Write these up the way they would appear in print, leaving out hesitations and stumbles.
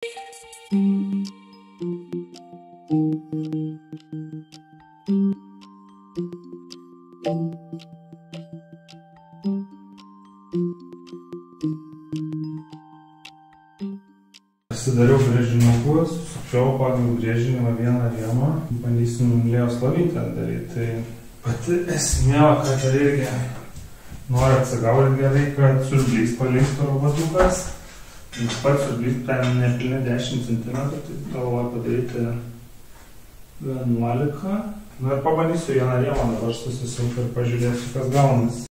Pasidariau brėžinukus, sukčiau pagal brėžinimą vieną rėmą, bandysim Lėjos lovytę daryti. Tai pati esmė, kad irgi noriu atsigaudyti gerai, kad siurblys paleistų robotukas. Pats siurblys ten nepilnė 10 cm, tai galvoju padaryti 11. Na ir pabandysiu vieną rėmą dabar susisukti ir pažiūrėsiu, kas gaunasi.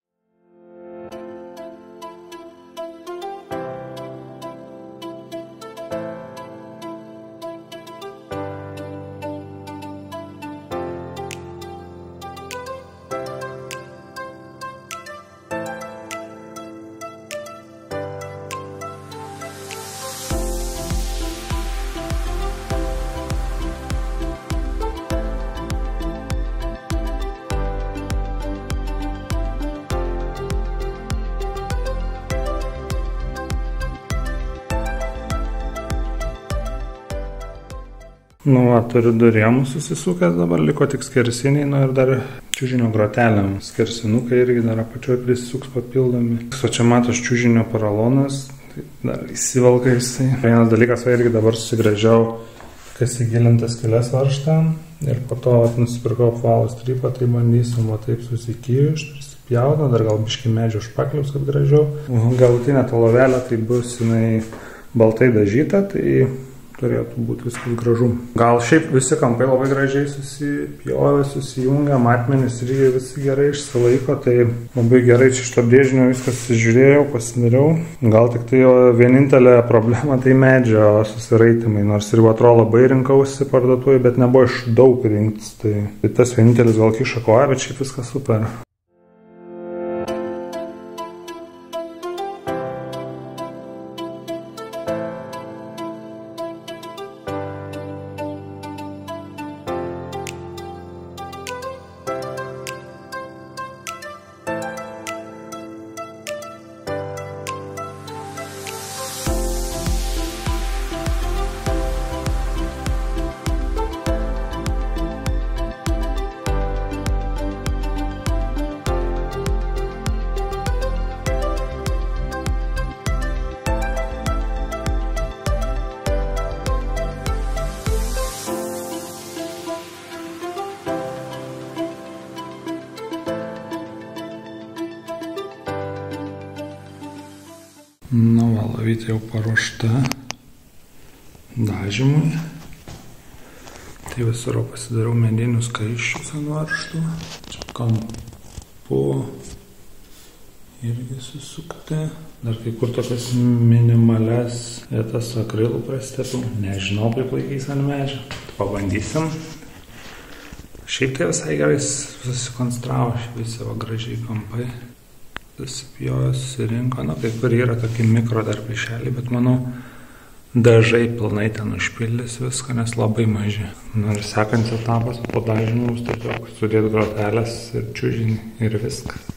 Nu, va, turiu 2 rėmus susisukęs, dabar liko tik skersiniai, nu ir dar čiužinio grotelėm. Skersinukai irgi dar apačioj prisisuks papildomi. O čia matos čiužinio paralonas, tai dar įsivelka jisai. Vienas dalykas, va, irgi dabar susigrąžiau, kas įgilintas kelias varžtą ir po to nusipirkau apvalų strypą, tai bandysim va taip susikišti, prisipjauti, dar gal biškį medžio špaklius, kad gražiau. Galutinė ta lovelė, tai bus jinai baltai dažyta, tai turėtų būti viskas gražu. Gal šiaip visi kampai labai gražiai susipjovė, susijungia, matmenys irgi visi gerai išsilaiko, tai labai gerai iš to brėžinio viskas žiūrėjau, pasidariau. Gal tik tai vienintelė problema tai medžio susiraitimai, nors ir atrodo labai rinkausi parduotuvėje, bet nebuvo iš daug rinktis. Tai tas vienintelis gal kiša koją, bet šiaip viskas super. Nu, va, lovytė jau paruošta dažymui. Tai visur pasidariau medinius kaiščius ant varžtų. Čia kampu irgi susukti. Dar kai kur tokias minimales vietas su akrilu prastepiau. Nežinau, kaip laikys ant medžio. Pabandysim. Šiaip tai visai gerai susikonstravo visi va gražiai kampai. Susipjojo, susirinko, nu, kai kur yra tokie mikro dar plyšeliai, bet manau, dažai pilnai ten užpildys viską, nes labai maži. Nu, ir sekantis etapas po dažymų bus tiesiog sudėti grotelės ir čiužinį ir viskas.